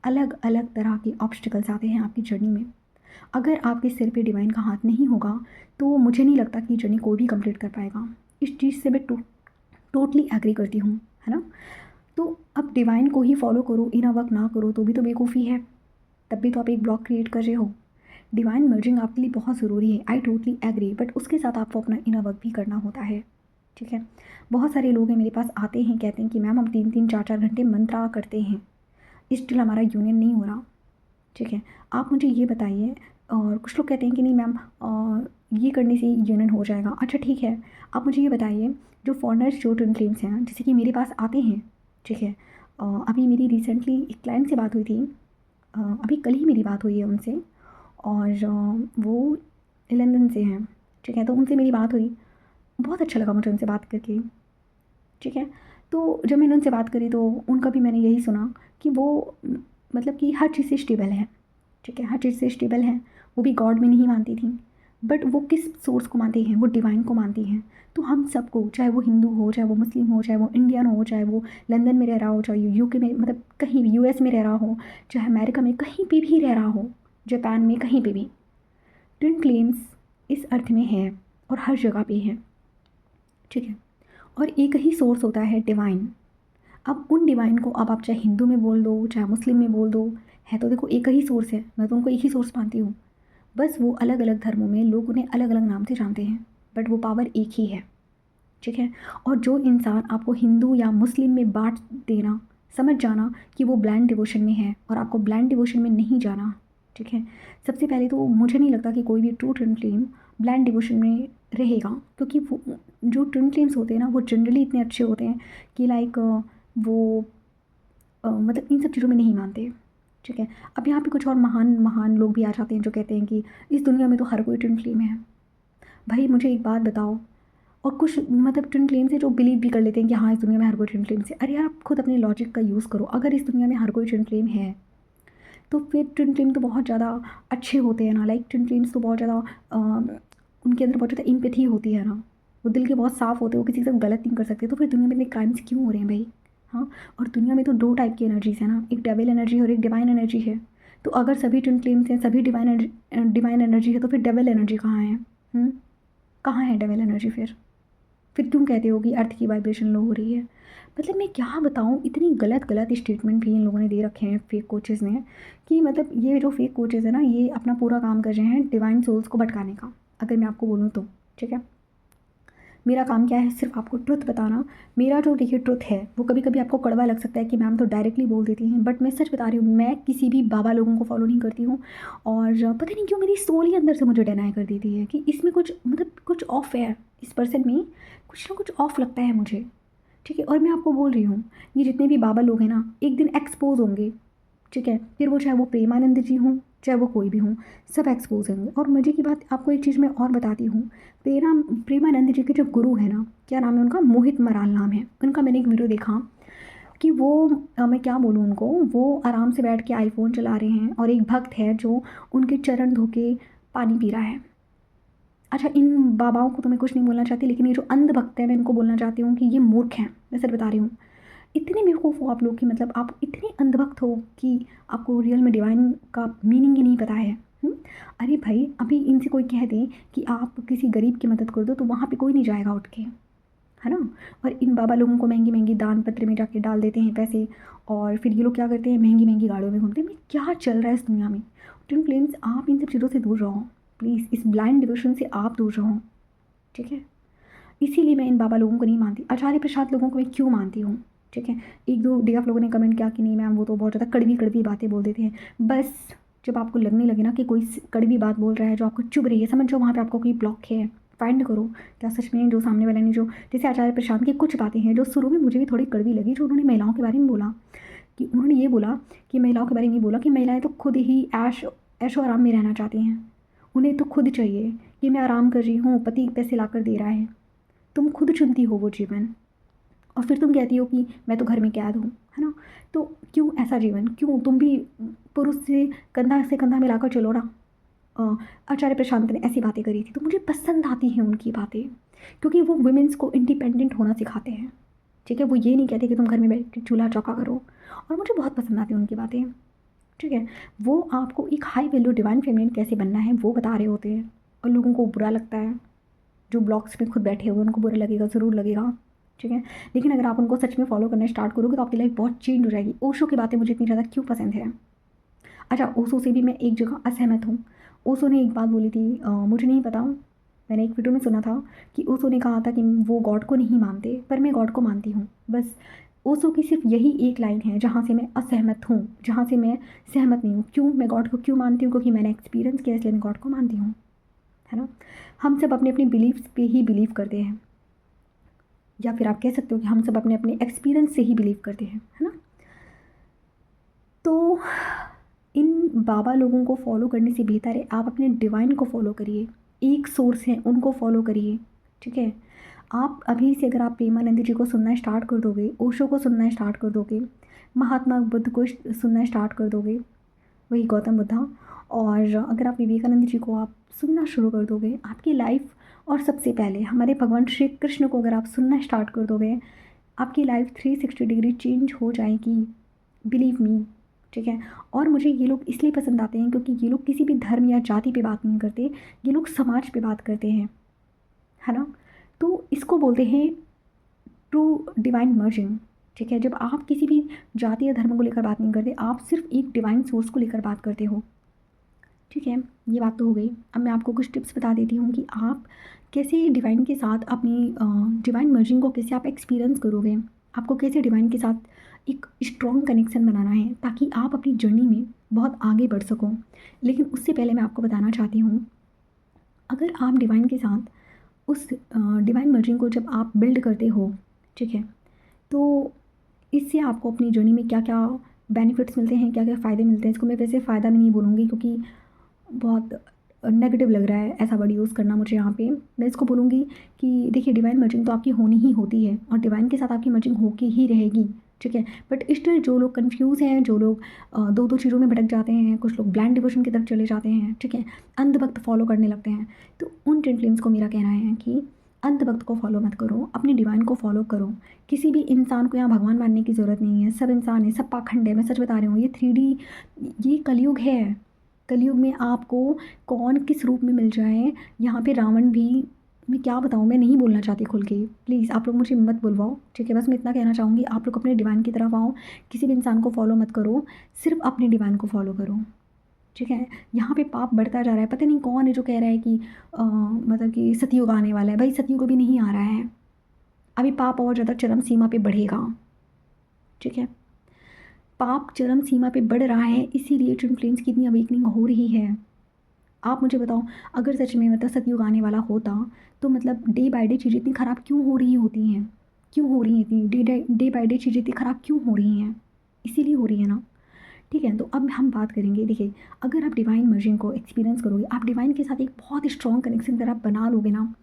अलग अलग तरह के ऑब्स्टिकल्स आते हैं आपकी जर्नी में। अगर आपके सिर पे डिवाइन का हाथ नहीं होगा तो मुझे नहीं लगता कि जर्नी कोई भी कंप्लीट कर पाएगा। इस चीज़ से मैं टोटली एग्री करती हूँ, है ना। तो अब डिवाइन को ही फॉलो करो, इना वर्क ना करो तो भी तो बेवकूफ़ी है, तब भी तो आप एक ब्लॉक क्रिएट कर रहे हो। डिवाइन मर्जिंग आपके लिए बहुत ज़रूरी है, आई टोटली एग्री, बट उसके साथ आपको अपना इनर वर्क भी करना होता है, ठीक है। बहुत सारे लोग हैं मेरे पास आते हैं, कहते हैं कि मैम हम 3-3 4-4 घंटे मंत्रा करते हैं, स्टिल हमारा यूनियन नहीं हो रहा, ठीक है। आप मुझे ये बताइए, और कुछ लोग कहते हैं कि नहीं मैम ये करने से यूनियन हो जाएगा। अच्छा ठीक है, आप मुझे ये बताइए, जो फॉरेनर्स जो ट्विन फ्लेम्स हैं जैसे कि मेरे पास आते हैं, ठीक है। अभी मेरी रिसेंटली एक क्लाइंट से बात हुई थी, अभी कल ही मेरी बात हुई है उनसे, और वो लंदन से हैं, ठीक है। तो उनसे मेरी बात हुई, बहुत अच्छा लगा मुझे उनसे बात करके, ठीक है। तो जब मैंने उनसे बात करी तो उनका भी मैंने यही सुना कि वो मतलब कि हर चीज़ से स्टेबल है, ठीक है, हर चीज़ से स्टेबल हैं। वो भी गॉड में नहीं मानती थी, बट वो किस सोर्स को मानती हैं, वो डिवाइन को मानती हैं। तो हम सबको, चाहे वो हिंदू हो, चाहे वो मुस्लिम हो, चाहे वो इंडियन हो, चाहे वो लंदन में रह रहा हो, चाहे यूके में, मतलब कहीं भी यूएस में रह रहा हो, चाहे अमेरिका में कहीं पे भी रह रहा हो, जापान में कहीं पे भी, ट्विन फ्लेम्स इस अर्थ में है और हर जगह पे है, ठीक है। और एक ही सोर्स होता है डिवाइन। अब उन डिवाइन को अब आप चाहे हिंदू में बोल दो, चाहे मुस्लिम में बोल दो, है तो देखो एक ही सोर्स है, मैं तो उनको एक ही सोर्स मानती हूँ। बस वो अलग अलग धर्मों में लोग उन्हें अलग अलग नाम से जानते हैं, बट वो पावर एक ही है, ठीक है। और जो इंसान आपको हिंदू या मुस्लिम में बांट देना, समझ जाना कि वो ब्लाइंड डिवोशन में है और आपको ब्लाइंड डिवोशन में नहीं जाना, ठीक है। सबसे पहले तो मुझे नहीं लगता कि कोई भी true twin flame blind devotion में रहेगा, क्योंकि वो जो ट्विन फ्लेम्स होते हैं ना वो जनरली इतने अच्छे होते हैं कि लाइक वो मतलब इन सब चीज़ों में नहीं मानते, ठीक है। अब यहाँ पे कुछ और महान महान लोग भी आ जाते हैं जो कहते हैं कि इस दुनिया में तो हर कोई ट्विन फ्लेम है। भाई मुझे एक बात बताओ, और कुछ मतलब ट्विन फ्लेम से जो बिलीव भी कर लेते हैं कि हाँ इस दुनिया में हर कोई ट्विन फ्लेम से, अरे यार आप खुद अपने लॉजिक का यूज़ करो। अगर इस दुनिया में हर कोई ट्विन फ्लेम है तो फिर ट्विन फ्लेम तो बहुत ज़्यादा अच्छे होते हैं ना, लाइक ट्विन फ्लेम्स तो बहुत ज़्यादा उनके अंदर बहुत ज़्यादा इम्पैथी होती है ना, वो दिल के बहुत साफ़ होते हैं, वो किसी के साथ गलत नहीं कर सकते। तो फिर दुनिया में इतने क्राइम्स क्यों हो रहे हैं भाई? हाँ, और दुनिया में तो दो टाइप की एनर्जीज है ना, एक डेविल एनर्जी और एक डिवाइन एनर्जी है। तो अगर सभी ट्विन फ्लेम्स हैं, सभी डिवाइन एनर्जी है, तो फिर डेविल एनर्जी कहाँ है? कहाँ है डेविल एनर्जी फिर क्यों कहते हो कि अर्थ की वाइब्रेशन लो हो रही है? मतलब मैं क्या बताऊँ, इतनी गलत गलत स्टेटमेंट भी इन लोगों ने दे रखे हैं फेक कोचेज़ ने, कि मतलब ये जो फेक कोचेज़ है ना ये अपना पूरा काम कर रहे हैं डिवाइन सोल्स को भटकाने का, अगर मैं आपको बोलूँ तो, ठीक है। मेरा काम क्या है, सिर्फ आपको ट्रुथ बताना। मेरा जो देखिए ट्रुथ है वो कभी कभी आपको कड़वा लग सकता है कि मैम तो डायरेक्टली बोल देती हैं, बट मैं सच बता रही हूँ, मैं किसी भी बाबा लोगों को फॉलो नहीं करती हूँ। और पता नहीं क्यों मेरी सोल ही अंदर से मुझे डिनाई कर देती है कि इसमें कुछ मतलब कुछ ऑफ है, इस पर्सन में कुछ ना कुछ ऑफ लगता है मुझे, ठीक है। और मैं आपको बोल रही हूँ, ये जितने भी बाबा लोग हैं ना एक दिन एक्सपोज होंगे, ठीक है। फिर वो चाहे वो प्रेमानंद जी हों, चाहे वो कोई भी हों, सब एक्सपोज होंगे। और मज़े की बात आपको एक चीज़ मैं और बताती हूँ, प्रेमानंद जी के जो गुरु हैं ना, क्या नाम है उनका, मोहित मराल नाम है उनका। मैंने एक वीडियो देखा कि वो मैं क्या बोलूँ उनको, वो आराम से बैठ के आईफोन चला रहे हैं और एक भक्त है जो उनके चरण धो के पानी पी रहा है। अच्छा, इन बाबाओं को तो मैं कुछ नहीं बोलना चाहती, लेकिन ये जो अंध भक्त है मैं इनको बोलना चाहती हूँ कि ये मूर्ख हैं, मैं सच बता रही हूँ। इतने बेवकूफ़ हो आप लोग कि मतलब आप इतने अंधभक्त हो कि आपको रियल में डिवाइन का मीनिंग ही नहीं पता है। अरे भाई, अभी इनसे कोई कह दे कि आप किसी गरीब की मदद कर दो तो वहाँ पे कोई नहीं जाएगा उठ के, है ना। और इन बाबा लोगों को महंगी महंगी दान पत्र में जाके डाल देते हैं पैसे, और फिर ये लोग क्या करते हैं, महंगी महंगी गाड़ियों में घूमते हैं। मैं क्या चल रहा है इस दुनिया में? ट्विन फ्लेम्स, आप इन सब चीज़ों से दूर रहो प्लीज़, इस ब्लाइंड डिवोशन से आप दूर रहो, ठीक है। इसीलिए मैं इन बाबा लोगों को नहीं मानती। आचार्य प्रसाद लोगों को मैं क्यों मानती हूँ, ठीक है। 1-2 डे आप लोगों ने कमेंट किया कि नहीं मैम वो तो बहुत ज़्यादा कड़वी कड़वी बातें बोल देते हैं। बस जब आपको लगने लगे ना कि कोई कड़वी बात बोल रहा है जो आपको चुभ रही है, समझ जाओ वहाँ पे आपको कोई ब्लॉक है। फाइंड करो क्या सच में जो सामने वाले ने जो, जैसे आचार्य प्रशांत की कुछ बातें हैं जो शुरू में मुझे भी थोड़ी कड़वी लगी, जो उन्होंने महिलाओं के बारे में बोला कि उन्होंने ये बोला कि महिलाओं के बारे में बोला कि महिलाएं तो खुद ही ऐशो आराम में रहना चाहती हैं, उन्हें तो खुद चाहिए कि मैं आराम कर रही हूँ, पति पैसे ला कर दे रहा है, तुम खुद चुनती हो वो जीवन, और फिर तुम कहती हो कि मैं तो घर में कैद हूँ, है ना। तो क्यों ऐसा जीवन, क्यों तुम भी पुरुष से कंधा मिलाकर चलो ना। आचार्य प्रशांत ने ऐसी बातें करी थी, तो मुझे पसंद आती हैं उनकी बातें, क्योंकि वो वुमेंस को इंडिपेंडेंट होना सिखाते हैं। ठीक है, वो ये नहीं कहते कि तुम घर में बैठ के चूल्हा चौका करो, और मुझे बहुत पसंद आती हैं उनकी बातें। ठीक है, वो आपको एक हाई वैल्यू डिवाइन फेमिनिन कैसे बनना है वो बता रहे होते हैं, और लोगों को बुरा लगता है, जो ब्लॉग्स में खुद बैठे हुए उनको बुरा लगेगा, ज़रूर लगेगा। ठीक है, लेकिन अगर आप उनको सच में फॉलो करना स्टार्ट करोगे तो आपकी लाइफ बहुत चेंज हो जाएगी। ओशो की बातें मुझे इतनी ज़्यादा क्यों पसंद है। अच्छा, ओशो से भी मैं एक जगह असहमत हूँ। ओशो ने एक बात बोली थी, मुझे नहीं पता, मैंने एक वीडियो में सुना था कि ओशो ने कहा था कि वो गॉड को नहीं मानते, पर मैं गॉड को मानती हूँ। बस ओशो की सिर्फ यही एक लाइन है जहाँ से मैं असहमत हूँ, जहाँ से मैं सहमत नहीं हूँ। क्यों मैं गॉड को क्यों मानती हूँ, क्योंकि मैंने एक्सपीरियंस किया, इसलिए मैं गॉड को मानती हूँ, है ना। हम सब अपने अपने बिलीव्स पे ही बिलीव करते हैं, या फिर आप कह सकते हो कि हम सब अपने अपने एक्सपीरियंस से ही बिलीव करते हैं, है ना। तो इन बाबा लोगों को फॉलो करने से बेहतर है आप अपने डिवाइन को फॉलो करिए, एक सोर्स है उनको फॉलो करिए। ठीक है, आप अभी से अगर आप प्रेमानंद जी को सुनना स्टार्ट कर दोगे, ओशो को सुनना स्टार्ट कर दोगे, महात्मा बुद्ध को सुनना स्टार्ट कर दोगे, वही गौतम बुद्धा, और अगर आप विवेकानंद जी को आप सुनना शुरू कर दोगे, आपकी लाइफ, और सबसे पहले हमारे भगवान श्री कृष्ण को अगर आप सुनना स्टार्ट कर दोगे, आपकी लाइफ 360 डिग्री चेंज हो जाएगी, बिलीव मी। ठीक है, और मुझे ये लोग इसलिए पसंद आते हैं क्योंकि ये लोग किसी भी धर्म या जाति पे बात नहीं करते, ये लोग समाज पे बात करते हैं, है ना। तो इसको बोलते हैं ट्रू डिवाइन मर्जिंग। ठीक है, जब आप किसी भी जाति या धर्म को लेकर बात नहीं करते, आप सिर्फ एक डिवाइन सोर्स को लेकर बात करते हो। ठीक है, ये बात तो हो गई। अब मैं आपको कुछ टिप्स बता देती हूँ कि आप कैसे डिवाइन के साथ अपनी डिवाइन मर्जिंग को कैसे आप एक्सपीरियंस करोगे, आपको कैसे डिवाइन के साथ एक स्ट्रॉन्ग कनेक्शन बनाना है ताकि आप अपनी जर्नी में बहुत आगे बढ़ सको। लेकिन उससे पहले मैं आपको बताना चाहती हूँ, अगर आप डिवाइन के साथ उस डिवाइन मर्जिंग को जब आप बिल्ड करते हो, ठीक है, तो इससे आपको अपनी जर्नी में क्या क्या बेनिफिट्स मिलते हैं, क्या क्या फ़ायदे मिलते हैं। इसको मैं वैसे फ़ायदा भी नहीं बोलूँगी क्योंकि बहुत नेगेटिव लग रहा है ऐसा वर्ड यूज़ करना मुझे यहाँ पे। मैं इसको बोलूँगी कि देखिए, डिवाइन मर्जिंग तो आपकी होनी ही होती है, और डिवाइन के साथ आपकी मर्जिंग होके ही रहेगी। ठीक है, बट स्टिल जो लोग कन्फ्यूज़ हैं, जो लोग दो दो चीज़ों में भटक जाते हैं, कुछ लोग ब्लाइंड डिवोशन की तरफ चले जाते हैं, ठीक है, अंधभक्त फॉलो करने लगते हैं, तो उन टेंटलिम्स को मेरा कहना है कि अंधभक्त को फॉलो मत करो, अपने डिवाइन को फॉलो करो। किसी भी इंसान को यहाँ भगवान मानने की ज़रूरत नहीं है, सब इंसान है, सब पाखंड है। मैं सच बता रही हूँ, ये 3D, ये कलयुग है। कलयुग में आपको कौन किस रूप में मिल जाए, यहाँ पे रावण भी, मैं क्या बताऊँ, मैं नहीं बोलना चाहती खुल के, प्लीज़ आप लोग मुझे मत बुलवाओ। ठीक है, बस मैं इतना कहना चाहूँगी, आप लोग अपने डिवाइन की तरफ आओ, किसी भी इंसान को फॉलो मत करो, सिर्फ अपने डिवाइन को फॉलो करो। ठीक है, यहाँ पे पाप बढ़ता जा रहा है, पता नहीं कौन है जो कह रहा है कि मतलब कि सतयुग आने वाला है। भाई सतयुग अभी नहीं आ रहा है, अभी पाप और ज़्यादा चरम सीमा पे बढ़ेगा। ठीक है, पाप चरम सीमा पे बढ़ रहा है, इसीलिए ट्विन फ्लेम्स की इतनी अवेकनिंग हो रही है। आप मुझे बताओ, अगर सच में मतलब सतयुग आने वाला होता तो मतलब डे बाय डे चीज़ें इतनी ख़राब क्यों हो रही होती हैं, क्यों हो रही हैं इतनी डे बाय डे चीज़ें इतनी ख़राब क्यों हो रही हैं, इसीलिए हो रही है ना। ठीक है, तो अब हम बात करेंगे। देखिए, अगर आप डिवाइन मर्जिंग को एक्सपीरियंस करोगे, आप डिवाइन के साथ एक बहुत स्ट्रॉन्ग कनेक्शन अगर आप बना लोगे ना,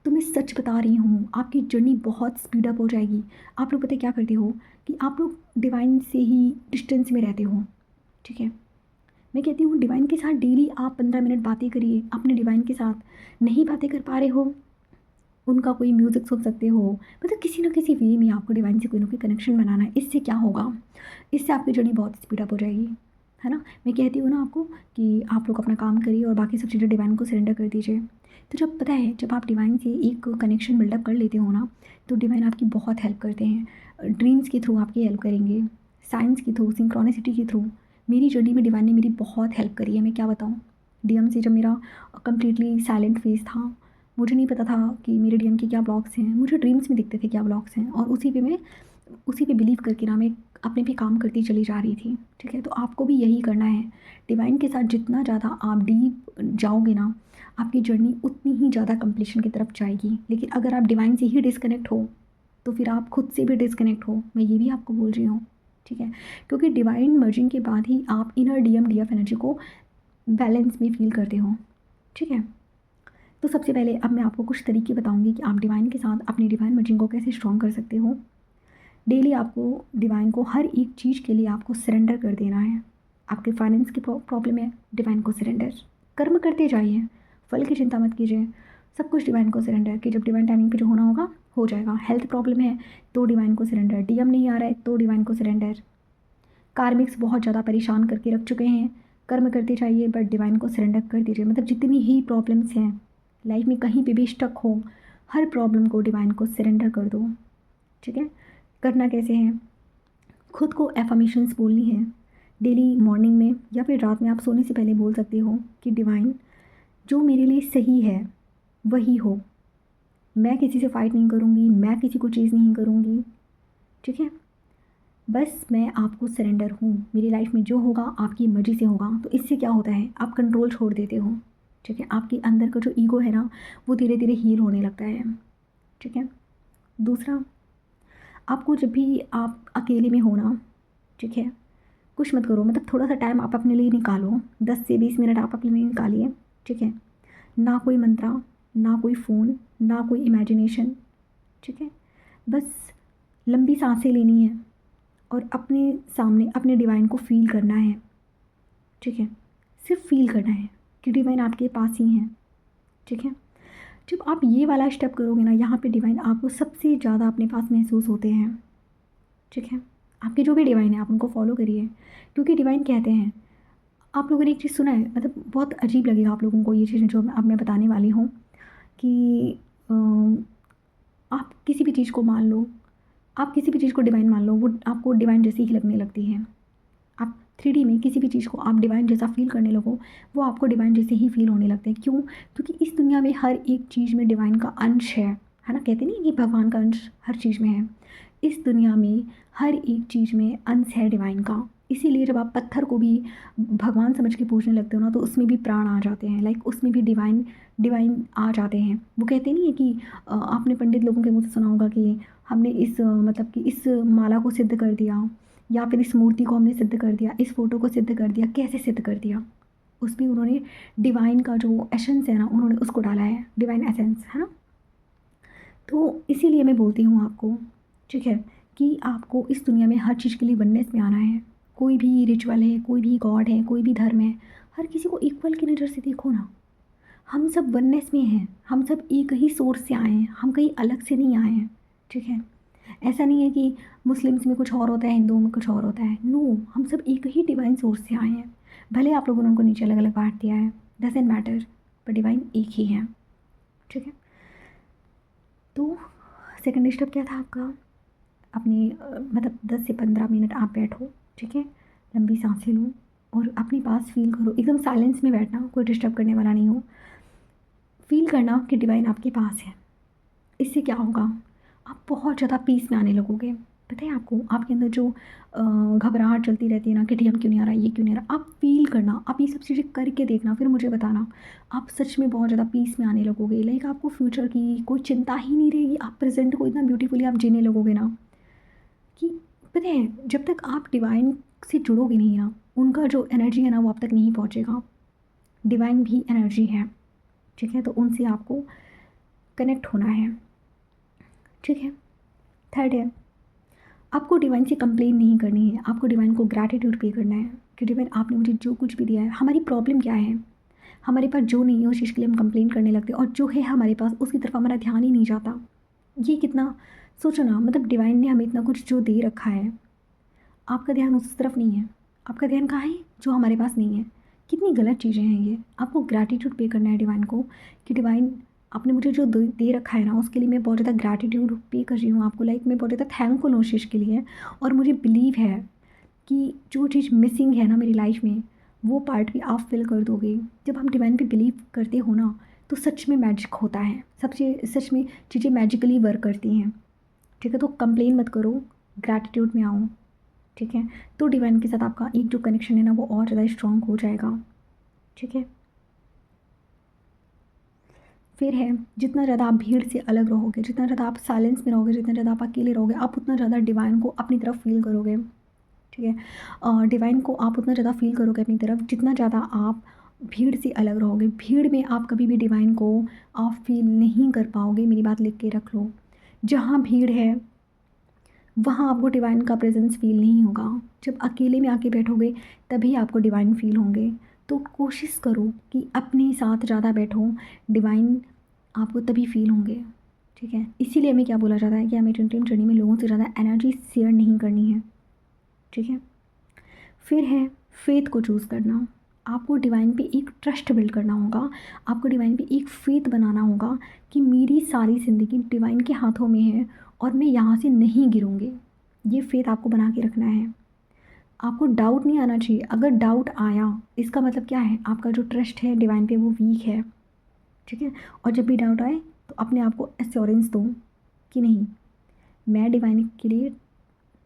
तो मैं सच बता रही हूँ, आपकी जर्नी बहुत स्पीड अप हो जाएगी। आप लोग पता है क्या करते हो कि आप लोग डिवाइन से ही डिस्टेंस में रहते हो। ठीक है, मैं कहती हूँ डिवाइन के साथ डेली आप 15 मिनट बातें करिए। अपने डिवाइन के साथ नहीं बातें कर पा रहे हो, उनका कोई म्यूज़िक सुन सकते हो, मतलब किसी ना किसी वे में आपको डिवाइन से कोई ना कोई कनेक्शन बनाना है। इससे क्या होगा, इससे आपकी जर्नी बहुत स्पीड अप हो जाएगी, है ना। मैं कहती हूँ ना आपको कि आप लोग अपना काम करिए और बाकी सब चीज़ें डिवाइन को सरेंडर कर दीजिए। तो जब पता है, जब आप डिवाइन से एक कनेक्शन बिल्डअप कर लेते हो ना, तो डिवाइन आपकी बहुत हेल्प करते हैं। ड्रीम्स के थ्रू आपकी हेल्प करेंगे, साइंस के थ्रू, सिंक्रोनिसिटी के थ्रू। मेरी जर्नी में डिवाइन ने मेरी बहुत हेल्प करी है, मैं क्या बताऊँ। डीएम से जब मेरा कम्प्लीटली साइलेंट फेज था, मुझे नहीं पता था कि मेरे डीएम के क्या ब्लॉक्स हैं, मुझे ड्रीम्स में दिखते थे क्या ब्लॉक्स हैं, और उसी पे मैं उसी पे बिलीव करके ना मैं अपने पे काम करती चली जा रही थी, ठीक है। तो आपको भी यही करना है। डिवाइन के साथ जितना ज़्यादा आप डीप जाओगे ना, आपकी जर्नी उतनी ही ज़्यादा कंप्लीशन की तरफ जाएगी। लेकिन अगर आप डिवाइन से ही डिस्कनेक्ट हो तो फिर आप खुद से भी डिस्कनेक्ट हो, मैं ये भी आपको बोल रही हूँ, ठीक है। क्योंकि डिवाइन मर्जिंग के बाद ही आप इनर डीएम डीएफ एनर्जी को बैलेंस में फील करते हो, ठीक है। तो सबसे पहले अब मैं आपको कुछ तरीके बताऊंगी कि आप डिवाइन के साथ अपनी डिवाइन मर्जिंग को कैसे स्ट्रॉन्ग कर सकते हो। डेली आपको डिवाइन को हर एक चीज़ के लिए आपको सरेंडर कर देना है। आपके फाइनेंस की प्रॉब्लम है, डिवाइन को सरेंडर। कर्म करते जाइए, फल की चिंता मत कीजिए, सब कुछ डिवाइन को सरेंडर कि जब डिवाइन टाइमिंग पे जो होना होगा हो जाएगा। हेल्थ प्रॉब्लम है तो डिवाइन को सरेंडर, डीएम नहीं आ रहा है तो डिवाइन को सरेंडर। कार्मिक्स बहुत ज़्यादा परेशान करके रख चुके हैं, कर्म करते जाइए बट डिवाइन को सरेंडर कर दीजिए। मतलब जितनी ही प्रॉब्लम्स हैं लाइफ में, कहीं पे भी स्टक हो, हर प्रॉब्लम को डिवाइन को सरेंडर कर दो, ठीक है। करना कैसे है, खुद को एफर्मेशंस बोलनी है डेली मॉर्निंग में या फिर रात में, आप सोने से पहले बोल सकते हो कि डिवाइन जो मेरे लिए सही है वही हो, मैं किसी से फ़ाइट नहीं करूँगी, मैं किसी को चीज़ नहीं करूँगी, ठीक है। बस मैं आपको सरेंडर हूँ, मेरी लाइफ में जो होगा आपकी मर्ज़ी से होगा। तो इससे क्या होता है, आप कंट्रोल छोड़ देते हो, ठीक है। आपके अंदर का जो ईगो है ना वो धीरे धीरे हील होने लगता है, ठीक है। दूसरा, आपको जब भी आप अकेले में हो ना, ठीक है, कुछ मत करो, मतलब थोड़ा सा टाइम आप अपने लिए निकालो, 10 से 20 मिनट आप अपने लिए निकालिए, ठीक है। ना कोई मंत्रा, ना कोई फ़ोन, ना कोई इमेजिनेशन, ठीक है। बस लंबी सांसें लेनी है और अपने सामने अपने डिवाइन को फील करना है, ठीक है। सिर्फ फील करना है कि डिवाइन आपके पास ही हैं, ठीक है। जब आप ये वाला स्टेप करोगे ना, यहाँ पे डिवाइन आपको सबसे ज़्यादा अपने पास महसूस होते हैं, ठीक है। आपके जो भी डिवाइन है आप उनको फॉलो करिए, क्योंकि डिवाइन कहते हैं, आप लोगों ने एक चीज़ सुना है, मतलब बहुत अजीब लगेगा आप लोगों को ये चीज़ जो अब मैं बताने वाली हूँ कि आप किसी भी चीज़ को मान लो, आप किसी भी चीज़ को डिवाइन मान लो, वो आपको डिवाइन जैसी ही लगने लगती है। आप 3D में किसी भी चीज़ को आप डिवाइन जैसा फ़ील करने लगो, वो आपको डिवाइन जैसे ही फ़ील होने लगते हैं। क्यों? क्योंकि इस दुनिया में हर एक चीज़ में डिवाइन का अंश है ना? कहते नहीं कि भगवान का अंश हर चीज़ में है। इस दुनिया में हर एक चीज़ में अंश है डिवाइन का। इसीलिए जब आप पत्थर को भी भगवान समझ के पूजने लगते हो ना, तो उसमें भी प्राण आ जाते हैं, लाइक उसमें भी डिवाइन डिवाइन आ जाते हैं। वो कहते नहीं है कि आपने पंडित लोगों के मुँह से सुना होगा कि हमने इस मतलब कि इस माला को सिद्ध कर दिया, या फिर इस मूर्ति को हमने सिद्ध कर दिया, इस फ़ोटो को सिद्ध कर दिया। कैसे सिद्ध कर दिया? उसमें उन्होंने डिवाइन का जो एसेंस है ना, उन्होंने उसको डाला है, डिवाइन एसेंस, है ना? तो इसीलिए मैं बोलती हूँ आपको, ठीक है, कि आपको इस दुनिया में हर चीज़ के लिए वननेस में आना है। कोई भी रिचुअल है, कोई भी गॉड है, कोई भी धर्म है, हर किसी को इक्वल की नज़र से देखो ना। हम सब वननेस में हैं, हम सब एक ही सोर्स से आए हैं, हम कहीं अलग से नहीं आए हैं, ठीक है। ऐसा नहीं है कि मुस्लिम्स में कुछ और होता है, हिंदुओं में कुछ और होता है, नो, हम सब एक ही डिवाइन सोर्स से आए हैं। भले आप लोगों ने उनको नीचे अलग अलग बांट दिया है, डजेंट मैटर, पर डिवाइन एक ही है, ठीक है। तो सेकंड स्टेप क्या था आपका, अपनी मतलब 10 से 15 मिनट आप बैठो, ठीक है, लंबी सांसें लो और अपने पास फील करो, एकदम साइलेंस में बैठना, कोई डिस्टर्ब करने वाला नहीं हो। फील करना कि डिवाइन आपके पास है। इससे क्या होगा, आप बहुत ज़्यादा पीस में आने लगोगे। पता है आपको, आपके अंदर जो घबराहट चलती रहती है ना कि डी क्यों नहीं आ रहा, ये क्यों नहीं आ रहा, आप फील करना, आप ये सब चीज़ें करके देखना, फिर मुझे बताना, आप सच में बहुत ज़्यादा पीस में आने लगोगे। लाइक आपको फ्यूचर की कोई चिंता ही नहीं रहेगी, आप प्रेजेंट को इतना ब्यूटीफुली आप जीने लगोगे ना कि, पता है, जब तक आप डिवाइन से जुड़ोगे नहीं ना, उनका जो एनर्जी है ना वो आप तक नहीं पहुँचेगा। डिवाइन भी एनर्जी है, ठीक है, तो उनसे आपको कनेक्ट होना है, ठीक है। थर्ड है, आपको डिवाइन से कंप्लेन नहीं करनी है, आपको डिवाइन को ग्रैटिट्यूड पे करना है कि डिवाइन आपने मुझे जो कुछ भी दिया है, हमारी प्रॉब्लम क्या है, हमारे पास जो नहीं है उस चीज़ के लिए हम कंप्लेन करने लगते हैं, और जो है हमारे पास उसकी तरफ हमारा ध्यान ही नहीं जाता। ये कितना, सोचो ना, मतलब डिवाइन ने हमें इतना कुछ जो दे रखा है, आपका ध्यान उस तरफ नहीं है, आपका ध्यान कहाँ है, जो हमारे पास नहीं है। कितनी गलत चीज़ें हैं ये। आपको ग्रैटिट्यूड पे करना है डिवाइन को कि डिवाइन आपने मुझे जो दे रखा है ना, उसके लिए मैं बहुत ज़्यादा ग्रैटिट्यूड पे कर रही हूँ आपको, लाइक मैं बहुत ज़्यादा थैंकफुल हूँ उस चीज़ के लिए। और मुझे बिलीव है कि जो चीज़ मिसिंग है ना मेरी लाइफ में, वो पार्ट भी आप फिल कर दोगे। जब हम डिवाइन पे बिलीव करते हो ना, तो सच में मैजिक होता है, सच में चीज़ें मैजिकली वर्क करती हैं, ठीक है। तो कंप्लेन मत करो, ग्रैटिट्यूड में आओ, ठीक है। तो डिवाइन के साथ आपका एक जो कनेक्शन है ना वो और ज़्यादा स्ट्रॉन्ग हो जाएगा, ठीक है। फिर है, जितना ज़्यादा आप भीड़ से अलग रहोगे, जितना ज़्यादा आप साइलेंस में रहोगे, जितना ज़्यादा आप अकेले रहोगे, आप उतना ज़्यादा डिवाइन को अपनी तरफ फील करोगे, ठीक है। डिवाइन को आप उतना ज़्यादा फील करोगे अपनी तरफ जितना ज़्यादा आप भीड़ से अलग रहोगे। भीड़ में आप कभी भी डिवाइन को आप फील नहीं कर पाओगे, मेरी बात लिख के रख लो। जहाँ भीड़ है वहाँ आपको डिवाइन का प्रेजेंस फील नहीं होगा। जब अकेले में आके बैठोगे तभी आपको डिवाइन फील होंगे। तो कोशिश करो कि अपने साथ ज़्यादा बैठो, डिवाइन आपको तभी फील होंगे, ठीक है। इसीलिए हमें क्या बोला जाता है कि हमें ट्विन फ्लेम जर्नी में लोगों से ज़्यादा एनर्जी शेयर नहीं करनी है, ठीक है। फिर है फेथ को चूज़ करना। आपको डिवाइन पे एक ट्रस्ट बिल्ड करना होगा, आपको डिवाइन पे एक फेथ बनाना होगा कि मेरी सारी ज़िंदगी डिवाइन के हाथों में है और मैं यहाँ से नहीं गिरूँगी। ये फेथ आपको बना के रखना है। आपको डाउट नहीं आना चाहिए। अगर डाउट आया इसका मतलब क्या है, आपका जो ट्रस्ट है डिवाइन पे वो वीक है, ठीक है। और जब भी डाउट आए तो अपने आप को एश्योरेंस दो कि नहीं, मैं डिवाइन के लिए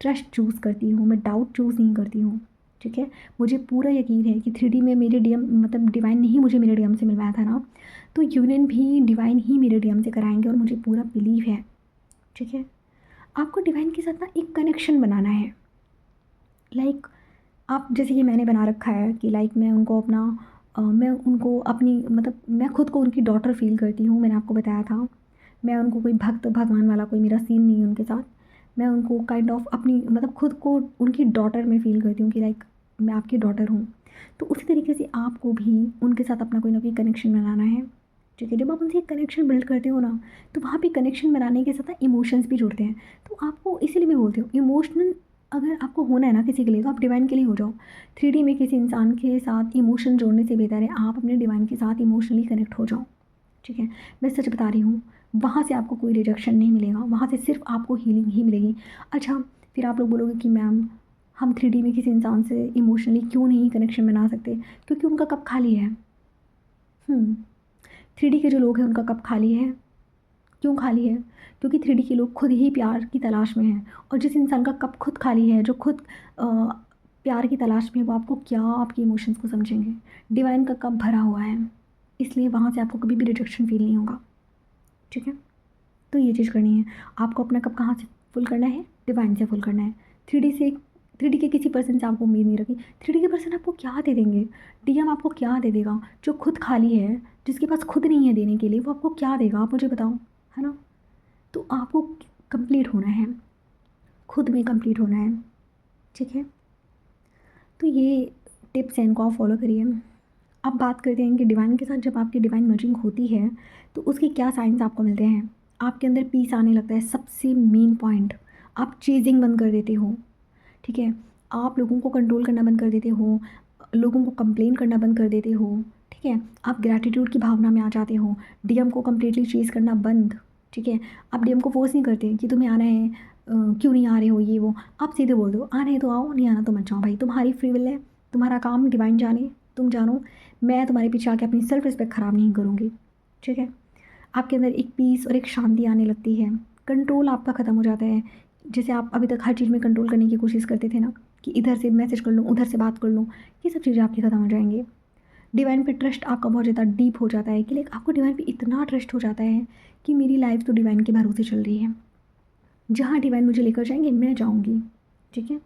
ट्रस्ट चूज़ करती हूँ, मैं डाउट चूज़ नहीं करती हूँ, ठीक है। मुझे पूरा यकीन है कि 3D में मेरे डीएम मतलब डिवाइन ने ही मुझे मेरे डीएम से मिलवाया था ना, तो यूनियन भी डिवाइन ही मेरे डीएम से कराएंगे और मुझे पूरा बिलीव है, ठीक है। आपको डिवाइन के साथ ना एक कनेक्शन बनाना है। लाइक आप जैसे कि मैंने बना रखा है कि लाइक मैं उनको अपना मैं उनको अपनी मतलब मैं खुद को उनकी डॉटर फील करती हूँ। मैंने आपको बताया था मैं उनको कोई भक्त भगवान वाला कोई मेरा सीन नहीं है उनके साथ। मैं उनको काइंड ऑफ अपनी मतलब खुद को उनकी डॉटर में फ़ील करती हूँ कि लाइक मैं आपकी डॉटर हूँ। तो उसी तरीके से आपको भी उनके साथ अपना कोई ना कोई कनेक्शन बनाना है, ठीक है। जब आप उनसे एक कनेक्शन बिल्ड करते हो ना तो वहाँ पे कनेक्शन बनाने के साथ ना इमोशंस भी जुड़ते हैं। तो आपको इसीलिए मैं बोलती हूँ इमोशनल अगर आपको होना है ना किसी के लिए तो आप डिवाइन के लिए हो जाओ। 3D में किसी इंसान के साथ इमोशन जोड़ने से बेहतर है आप अपने डिवाइन के साथ इमोशनली कनेक्ट हो जाओ, ठीक है। मैं सच बता रही हूँ, वहाँ से आपको कोई रिजेक्शन नहीं मिलेगा, वहाँ से सिर्फ आपको हीलिंग ही मिलेगी। अच्छा, फिर आप लोग बोलोगे कि मैम हम 3D में किसी इंसान से इमोशनली क्यों नहीं कनेक्शन बना सकते, क्योंकि उनका कप खाली है। 3D के जो लोग हैं उनका कप खाली है। क्यों खाली है? क्योंकि 3D के लोग खुद ही प्यार की तलाश में हैं। और जिस इंसान का कप खुद खाली है, जो खुद प्यार की तलाश में है, वो आपको क्या आपके इमोशंस को समझेंगे। डिवाइन का कप भरा हुआ है, इसलिए वहाँ से आपको कभी भी रिजेक्शन फील नहीं होगा, ठीक है। तो ये चीज़ करनी है। आपको अपना कप कहाँ से फुल करना है? डिवाइन से फुल करना है। 3D से 3D के किसी पर्सन से आपको उम्मीद नहीं रखी। 3D के पर्सन आपको क्या दे देंगे? डीएम आपको क्या दे देगा? जो खुद खाली है, जिसके पास खुद नहीं है देने के लिए, वो आपको क्या देगा? आप मुझे बताओ, है ना? तो आपको कंप्लीट होना है, खुद में कंप्लीट होना है, ठीक है। तो ये टिप्स हैं, इनको आप फॉलो करिए। अब बात करते हैं कि डिवाइन के साथ जब आपकी डिवाइन मर्जिंग होती है तो उसके क्या साइंस आपको मिलते हैं। आपके अंदर पीस आने लगता है, सबसे मेन पॉइंट। आप चीजिंग बंद कर देते हो, ठीक है। आप लोगों को कंट्रोल करना बंद कर देते हो, लोगों को कंप्लेन करना बंद कर देते हो, ठीक है। आप ग्रैटिट्यूड की भावना में आ जाते हो, डीएम को कम्प्लीटली चेज़ करना बंद, ठीक है। आप डीएम को फोर्स नहीं करते कि तुम्हें आना है, क्यों नहीं आ रहे हो, ये वो। आप सीधे बोल दो आना है तो आओ, नहीं आना तो मत जाओ भाई, तुम्हारी फ्री विल है, तुम्हारा काम डिवाइन जाने, तुम जानो। मैं तुम्हारे पीछे आके अपनी सेल्फ रिस्पेक्ट ख़राब नहीं करूँगी, ठीक है। आपके अंदर एक पीस और एक शांति आने लगती है, कंट्रोल आपका ख़त्म हो जाता है। जैसे आप अभी तक हर चीज़ में कंट्रोल करने की कोशिश करते थे ना, कि इधर से मैसेज कर लूँ, उधर से बात कर लूँ, ये सब चीज़ें आपकी ख़त्म हो जाएंगी। डिवाइन पे ट्रस्ट आपका बहुत ज़्यादा डीप हो जाता है कि लाइक आपको डिवाइन पे इतना ट्रस्ट हो जाता है कि मेरी लाइफ तो डिवाइन के भरोसे चल रही है, जहाँ डिवाइन मुझे लेकर जाएंगे मैं जाऊँगी, ठीक है।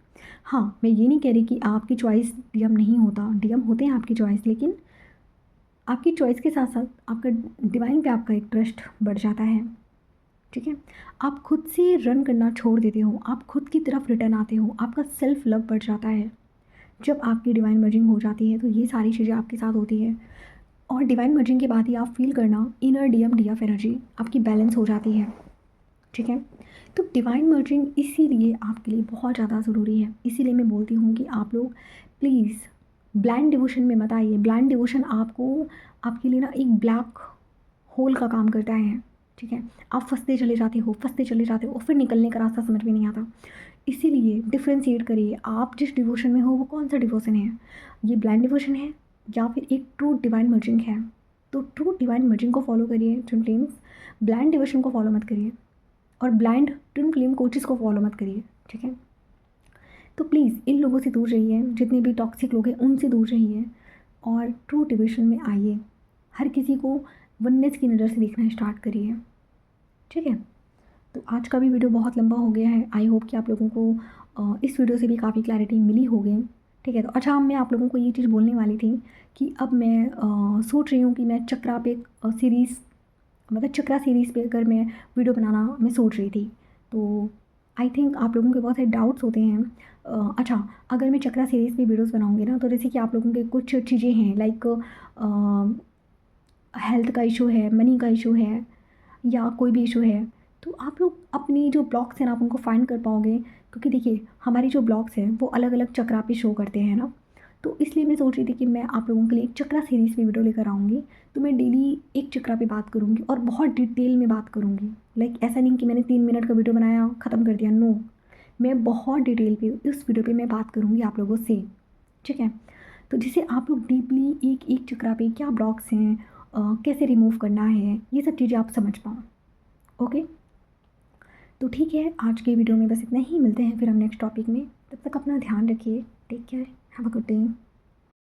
हाँ, मैं ये नहीं कह रही कि आपकी चॉइस डीएम नहीं होता, डीएम होते हैं आपकी चॉइस, लेकिन आपकी चॉइस के साथ साथ आपका डिवाइन पे आपका एक ट्रस्ट बढ़ जाता है, ठीक है। आप खुद से रन करना छोड़ देते हो, आप खुद की तरफ रिटर्न आते हो, आपका सेल्फ लव बढ़ जाता है। जब आपकी डिवाइन मर्जिंग हो जाती है तो ये सारी चीज़ें आपके साथ होती हैं। और डिवाइन मर्जिंग के बाद ही आप फील करना इनर डीएम डीएफ एनर्जी आपकी बैलेंस हो जाती है, ठीक है। तो डिवाइन मर्जिंग इसीलिए आपके लिए बहुत ज़्यादा ज़रूरी है। इसीलिए मैं बोलती हूँ कि आप लोग प्लीज़ ब्लाइंड डिवोशन में मत आइए। ब्लाइंड डिवोशन आपको आपके लिए ना एक ब्लैक होल का काम करता है, ठीक है। आप फंसते चले जाते हो, फिर निकलने का रास्ता समझ में नहीं आता। इसीलिए डिफ्रेंशिएट करिए, आप जिस डिवोशन में हो वो कौन सा डिवोशन है, ये ब्लाइंड डिवोशन है या फिर एक ट्रू डिवाइन मर्जिंग है। तो ट्रू डिवाइन मर्जिंग को फॉलो करिए ट्विन फ्लेम्स, ब्लाइंड डिवोशन को फॉलो मत करिए, और ब्लाइंड ट्विन फ्लेम कोचेस को फॉलो मत करिए, ठीक है। तो प्लीज़ इन लोगों से दूर रहिए, जितने भी टॉक्सिक लोग हैं उनसे दूर रहिए और ट्रू डिवोशन में आइए। हर किसी को वननेस की नज़र से देखना स्टार्ट करिए, ठीक है। तो आज का भी वीडियो बहुत लंबा हो गया है। आई होप कि आप लोगों को इस वीडियो से भी काफ़ी क्लैरिटी मिली होगी, ठीक है। तो अच्छा, मैं आप लोगों को ये चीज़ बोलने वाली थी कि अब मैं सोच रही हूँ कि मैं चक्रा पे सीरीज़, मतलब चक्रा सीरीज़ पे अगर मैं वीडियो बनाना मैं सोच रही थी। तो आई थिंक आप लोगों के बहुत सारे डाउट्स होते हैं। अच्छा, अगर मैं चक्रा सीरीज़ पे वीडियोस बनाऊंगी ना, तो जैसे कि आप लोगों के कुछ चीज़ें हैं लाइक हेल्थ का इशू है, मनी का इशू है, या कोई भी इशू है, तो आप लोग अपनी जो ब्लॉग्स हैं ना आप उनको फाइंड कर पाओगे, क्योंकि देखिए हमारी जो ब्लॉग्स हैं वो अलग अलग चक्रा पे शो करते हैं ना। तो इसलिए मैं सोच रही थी कि मैं आप लोगों के लिए एक चक्रा सीरीज़ पे वीडियो लेकर आऊँगी। तो मैं डेली एक चक्रा पे बात करूँगी और बहुत डिटेल में बात करूँगी। लाइक ऐसा नहीं कि मैंने 3 मिनट का वीडियो बनाया ख़त्म कर दिया, नो। मैं बहुत डिटेल पे इस वीडियो पे मैं बात करूँगी आप लोगों से, ठीक है। तो जिससे आप लोग डीपली एक एक चक्रा पे क्या ब्लॉक्स हैं, कैसे रिमूव करना है, ये सब चीज़ें आप समझ पाओ। ओके, तो ठीक है, आज के वीडियो में बस इतना ही। मिलते हैं फिर हम नेक्स्ट टॉपिक में। तब तक अपना ध्यान रखिए। Take care, have a good day.